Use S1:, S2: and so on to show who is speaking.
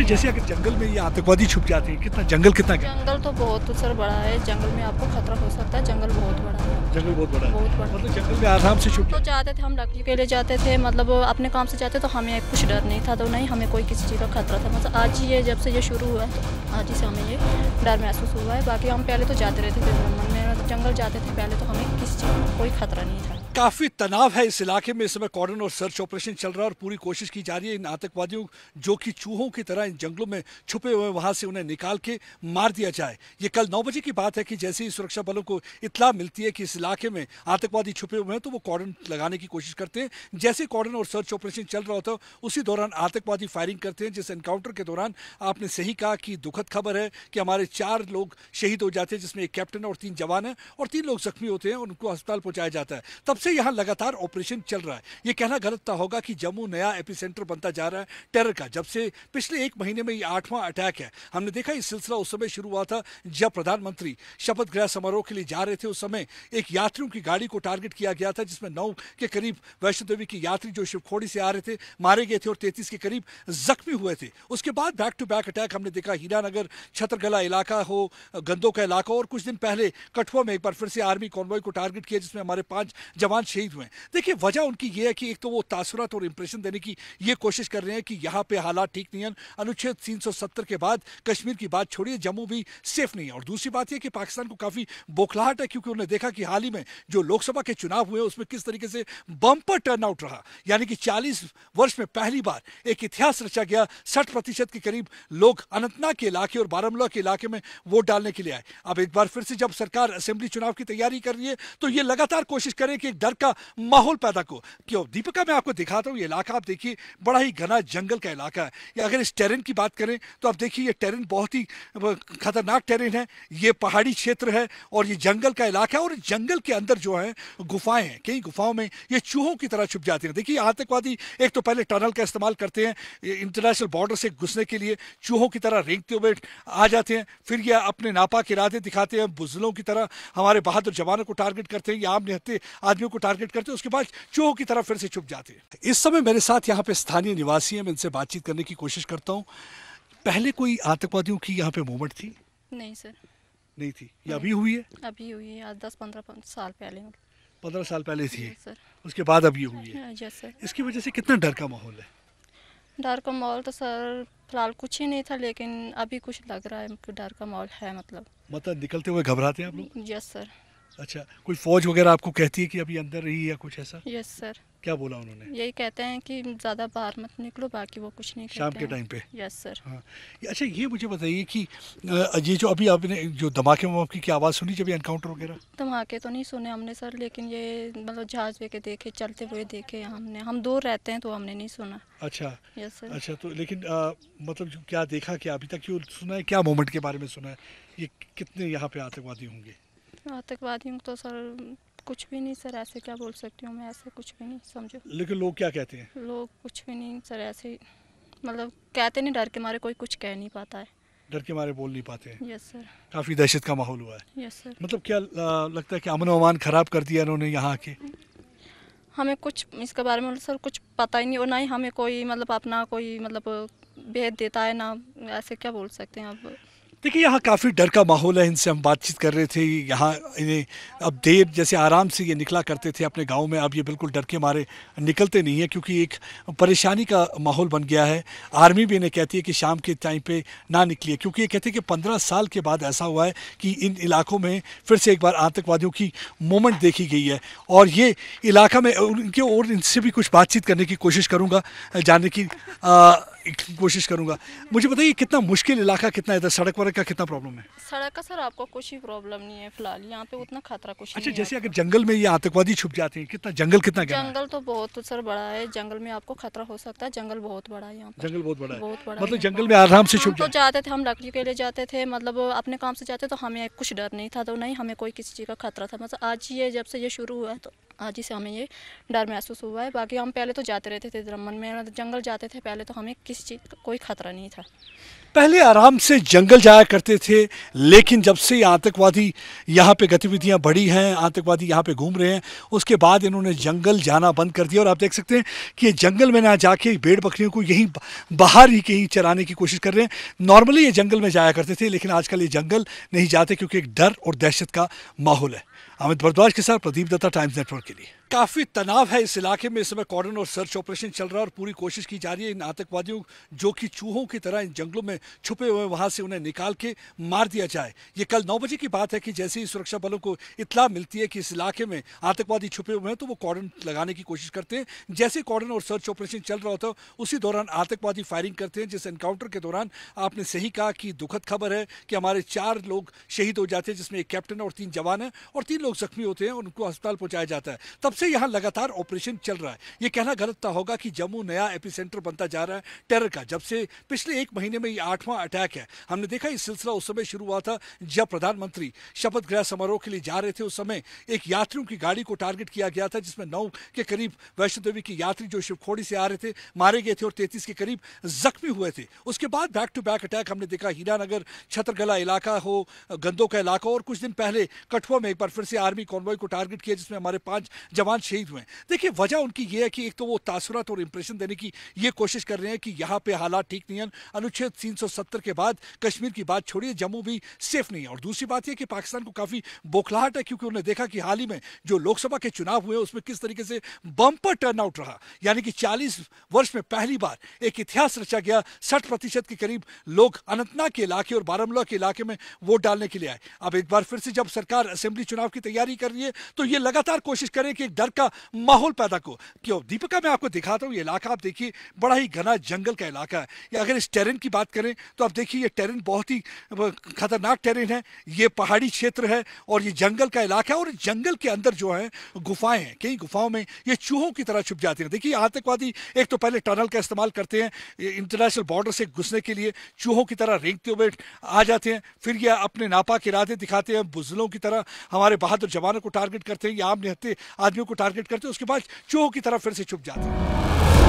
S1: जैसे अगर जंगल में ये आतंकवादी छुप जाते हैं, कितना
S2: जंगल तो बहुत सर बड़ा है, जंगल में आपको खतरा हो सकता है, जंगल बहुत बड़ा है।
S1: जंगल बहुत बड़ा है,
S2: बहुत बड़ा।
S1: मतलब जंगल में आराम से छुप
S2: तो जाते थे, हम लकड़ी के लिए जाते थे, मतलब अपने काम से जाते तो हमें कुछ डर नहीं था, तो नहीं हमें कोई किसी चीज़ का खतरा था। मतलब आज ही ये जब से ये शुरू हुआ है तो आज ही से हमें ये डर महसूस हुआ है। बाकी हम पहले तो जाते रहते थे भ्रमण में, जंगल जाते थे पहले, तो हमें किसी चीज़ का कोई खतरा नहीं था।
S1: काफी तनाव है इस इलाके में। इस समय कॉर्डन और सर्च ऑपरेशन चल रहा है और पूरी कोशिश की जा रही है इन आतंकवादियों जो कि चूहों की तरह इन जंगलों में छुपे हुए वहां से उन्हें निकाल के मार दिया जाए। ये कल 9 बजे की बात है कि जैसे ही सुरक्षा बलों को इत्तला मिलती है कि इस इलाके में आतंकवादी छुपे हुए हैं तो वो कॉर्डन लगाने की कोशिश करते हैं। जैसे कॉर्डन और सर्च ऑपरेशन चल रहा होता है उसी दौरान आतंकवादी फायरिंग करते हैं। जिस एनकाउंटर के दौरान आपने सही कहा कि दुखद खबर है कि हमारे 4 लोग शहीद हो जाते हैं, जिसमें एक कैप्टन और 3 जवान हैं और 3 लोग जख्मी होते हैं और उनको अस्पताल पहुंचाया जाता है। तब से यहाँ लगातार ऑपरेशन चल रहा है। ये कहना गलत होगा कि जम्मू नया एपिसेंटर बनता जा रहा है टेरर का। जब से पिछले 1 महीने में ये 8वां अटैक है। हमने देखा ये सिलसिला उस समय शुरू हुआ था जब प्रधानमंत्री शपथ ग्रहण समारोह के लिए जा रहे थे। उस समय एक यात्रियों की गाड़ी को टारगेट किया गया था जिसमें 9 के करीब वैष्णो देवी की यात्री जो शिवखोड़ी से आ रहे थे मारे गए थे और 33 के करीब जख्मी हुए थे। उसके बाद बैक टू बैक अटैक हमने देखा। हीरानगर छतरगला इलाका हो, गंदों का इलाका, और कुछ दिन पहले कठुआ में एक बार फिर से आर्मी कॉन्वॉय को टारगेट किया जिसमें हमारे 5 जवान शहीद हुए। देखिए वजह उनकी ये है कि एक तो वो तासुरात और इंप्रेशन देने की ये कोशिश कर रहे हैं कि यहाँ पे हालात ठीक नहीं है, अनुच्छेद 370 के बाद कश्मीर की बात छोड़िए, जम्मू भी सेफ नहीं है। और दूसरी बात यह कि पाकिस्तान को काफी बौखलाहट है क्योंकि उन्होंने देखा कि हाल ही में जो लोकसभा के चुनाव हुए उसमें किस तरीके से बम्पर टर्नआउट रहा। यानी कि 40 वर्ष में पहली बार एक इतिहास रचा गया। 60% के करीब लोग अनंतनाग के इलाके और बारामूला के इलाके में वोट डालने के लिए आए। अब एक बार फिर से जब सरकार असेंबली चुनाव की तैयारी कर रही है तो ये लगातार कोशिश करें कि एक डर का माहौल पैदा को क्यों। दीपिका मैं आपको दिखाता हूँ ये इलाका, आप देखिए बड़ा ही घना जंगल का इलाका है। या अगर इस टेरेन की बात करें तो आप देखिए ये टेरेन बहुत ही खतरनाक टेरेन है। ये पहाड़ी क्षेत्र है और ये जंगल का इलाका है और जंगल के अंदर जो है गुफाएं हैं। कई गुफाओं में ये चूहों की तरह छुप जाते हैं। देखिए आतंकवादी एक तो पहले टनल का इस्तेमाल करते हैं इंटरनेशनल बॉर्डर से घुसने के लिए, चूहों की तरह रेंगते हुए आ जाते हैं, फिर ये अपने नापाक इरादे दिखाते हैं, बुज़दिलों की तरह हमारे बहादुर जवानों को टारगेट करते हैं या आम निहत्थे आदमियों को टारगेट करते हैं, उसके बाद चूहों की तरह फिर से छुप जाते हैं। इस समय मेरे साथ यहाँ पे स्थानीय निवासी हैं, मैं इनसे बातचीत करने की कोशिश करता हूँ। पहले कोई आतंकवादियों की यहाँ पे मूवमेंट थी?
S2: नहीं सर,
S1: नहीं थी। ये अभी हुई है?
S2: अभी हुई है, आज 10-15 साल पहले।
S1: 15 साल पहले थी
S2: सर।
S1: उसके बाद अब ये हुई है।
S2: Yes sir.
S1: इसकी वजह से कितना डर का माहौल है?
S2: डर का माहौल तो सर फिलहाल कुछ ही नहीं था, लेकिन अभी कुछ लग रहा है कि डर का माहौल है। मतलब
S1: निकलते हुए घबराते हैं आप लोग?
S2: Yes sir.
S1: अच्छा, कोई फौज वगैरह आपको कहती है कि अभी अंदर रही या कुछ ऐसा?
S2: Yes sir.
S1: क्या बोला उन्होंने?
S2: यही कहते हैं कि ज़्यादा बाहर मत निकलो, बाकी वो कुछ नहीं कहते
S1: शाम के टाइम पे?
S2: Yes sir.
S1: हाँ। अच्छा ये मुझे बताइए कि ये जो अभी आपने जो धमाके वमाके की आवाज़ सुनी जब एनकाउंटर वगैरह?
S2: धमाके तो नहीं सुने हमने सर, लेकिन ये मतलब जहाज के देखे, चलते हुए देखे हमने। हम दूर रहते हैं तो हमने नहीं सुना।
S1: अच्छा।
S2: Yes sir.
S1: अच्छा तो लेकिन मतलब जो क्या देखा, क्या अभी तक क्यों सुना है, क्या मोमेंट के बारे में सुना है? ये कितने यहाँ पे आतंकवादी होंगे?
S2: आतंकवादियों तो सर कुछ भी नहीं सर, ऐसे क्या बोल सकती हूँ मैं, ऐसे कुछ भी नहीं समझो।
S1: लेकिन लोग क्या कहते हैं?
S2: लोग कुछ भी नहीं सर, ऐसे मतलब कहते नहीं, डर के मारे कोई कुछ कह नहीं पाता है।
S1: डर के मारे बोल नहीं पाते हैं?
S2: Yes sir.
S1: काफ़ी दहशत का माहौल हुआ है?
S2: Yes sir.
S1: मतलब क्या लगता है कि अमन अमान खराब कर दिया इन्होंने यहाँ आके?
S2: हमें कुछ इसके बारे में सर कुछ पता ही नहीं, और ना ही हमें कोई मतलब अपना कोई मतलब भेद देता है ना, ऐसे क्या बोल सकते हैं अब।
S1: देखिए यहाँ काफ़ी डर का माहौल है। इनसे हम बातचीत कर रहे थे। यहाँ इन्हें अब देर जैसे आराम से ये निकला करते थे अपने गांव में, अब ये बिल्कुल डर के मारे निकलते नहीं है क्योंकि एक परेशानी का माहौल बन गया है। आर्मी भी इन्हें कहती है कि शाम के टाइम पे ना निकलिए क्योंकि ये कहते हैं कि 15 साल के बाद ऐसा हुआ है कि इन इलाकों में फिर से एक बार आतंकवादियों की मूवमेंट देखी गई है। और ये इलाका में उनके और इनसे भी कुछ बातचीत करने की कोशिश करूँगा, जानने की कोशिश करूँगा। मुझे बताइए कितना मुश्किल इलाका कितना है, इधर सड़क वड़क का कितना प्रॉब्लम है?
S2: सड़क का सर आपको कुछ ही प्रॉब्लम नहीं है फिलहाल, यहाँ पे उतना खतरा कुछ
S1: अच्छा
S2: नहीं
S1: जैसे
S2: है।
S1: अगर जंगल में ये आतंकवादी छुप जाते हैं, जंगल कितना गहरा है?
S2: जंगल तो बहुत सर बड़ा है, जंगल में आपको खतरा हो सकता है, जंगल बहुत बड़ा है यहाँ पर।
S1: जंगल बहुत बड़ा है?
S2: बहुत बड़ा
S1: मतलब जंगल में आराम से छुप
S2: तो जाते थे, हम लकड़ी के लिए जाते थे, मतलब अपने काम से जाते तो हमें कुछ डर नहीं था, तो नहीं हमें कोई किसी चीज़ का खतरा था। मतलब आज ही जब से ये शुरू हुआ है तो आज ही से हमें ये डर महसूस हुआ है। बाकी हम पहले तो जाते रहते थे द्रमन में, जंगल जाते थे पहले, तो हमें किसी चीज़ का कोई खतरा नहीं था।
S1: पहले आराम से जंगल जाया करते थे, लेकिन जब से ये आतंकवादी यहाँ पे गतिविधियाँ बढ़ी हैं, आतंकवादी यहाँ पे घूम रहे हैं, उसके बाद इन्होंने जंगल जाना बंद कर दिया। और आप देख सकते हैं कि ये जंगल में ना जाके भेड़ बकरियों को यहीं बाहर ही कहीं चराने की कोशिश कर रहे हैं। नॉर्मली ये जंगल में जाया करते थे, लेकिन आजकल ये जंगल नहीं जाते क्योंकि एक डर और दहशत का माहौल है। अमित भारद्वाज के साथ प्रदीप दत्ता, टाइम्स नेटवर्क के लिए। काफी तनाव है इस इलाके में, इस समय कॉर्डन और सर्च ऑपरेशन चल रहा है और पूरी कोशिश की जा रही है इन आतंकवादियों जो कि चूहों की तरह इन जंगलों में छुपे हुए वहां से उन्हें निकाल के मार दिया जाए। ये कल 9 बजे की बात है कि जैसे ही सुरक्षा बलों को इत्तला मिलती है कि इस इलाके में आतंकवादी छुपे हुए हैं, तो वो कॉर्डन लगाने की कोशिश करते हैं। जैसे कॉर्डन और सर्च ऑपरेशन चल रहा होता है, उसी दौरान आतंकवादी फायरिंग करते हैं। जिस एनकाउंटर के दौरान आपने सही कहा कि दुखद खबर है कि हमारे 4 लोग शहीद हो जाते हैं, जिसमें एक कैप्टन और 3 जवान हैं और 3 लोग जख्मी होते हैं और उनको अस्पताल पहुंचाया जाता है। तब से यहाँ लगातार ऑपरेशन चल रहा है। ये कहना गलत होगा कि जम्मू नया एपिसेंटर बनता जा रहा है टेरर का। जब से पिछले 1 महीने में ये 8वां अटैक है। हमने देखा ये सिलसिला उस समय शुरू हुआ था जब प्रधानमंत्री शपथ ग्रहण समारोह के लिए जा रहे थे। उस समय एक यात्रियों की गाड़ी को टारगेट किया गया था, जिसमें 9 के करीब वैष्णो देवी के यात्री जो शिवखोड़ी से आ रहे थे मारे गए थे और 33 के करीब जख्मी हुए थे। उसके बाद बैक टू बैक अटैक हमने देखा, हीरानगर छतरगला इलाका हो, गंदो का इलाका, और कुछ दिन पहले कठुआ में एक बार फिर से आर्मी कॉन्वॉय को टारगेट किया, जिसमें हमारे 5 जवान शहीद हुए। देखिए, वजह उनकी ये है कि एक तो वो तासुरात और इंप्रेशन देने की ये कोशिश कर रहे हैं कि यहाँ पे हालात ठीक नहीं है, अनुच्छेद 370 के बाद कश्मीर की बात छोड़िए, जम्मू भी सेफ नहीं है। और दूसरी बात ये कि पाकिस्तान को काफी बौखलाहट है, क्योंकि उन्होंने देखा कि हाल ही में जो लोकसभा के चुनाव हुए उसमें किस तरीके से बम्पर टर्नआउट रहा। यानी कि 40 वर्ष में पहली बार एक इतिहास रचा गया। 60% के करीब लोग अनंतनाग के इलाके और बारामूला के इलाके में वोट डालने के लिए आए। अब एक बार फिर से जब सरकार असेंबली चुनाव की तैयारी कर रही है, तो ये लगातार कोशिश करें कि एक डर का माहौल पैदा को। क्यों दीपिका, मैं आपको दिखाता हूं ये इलाका, आप देखिए बड़ा ही घना जंगल का इलाका है। या अगर इस टेरेन की बात करें तो आप देखिए ये टेरेन बहुत ही खतरनाक टेरेन है। ये पहाड़ी क्षेत्र है और ये जंगल का इलाका है, और जंगल के अंदर जो है गुफाएं हैं। कई गुफाओं में ये चूहों की तरह छुप जाते हैं। देखिए, आतंकवादी एक तो पहले टनल का इस्तेमाल करते हैं इंटरनेशनल बॉर्डर से घुसने के लिए, चूहों की तरह रेंगते हुए आ जाते हैं, फिर ये अपने नापाक इरादे दिखाते हैं, बुजलों की तरह हमारे बहादुर जवानों को टारगेट करते हैं या आम निहत्थे आदमियों को टारगेट करते हैं, उसके बाद चूहों की तरह फिर से छुप जाते हैं।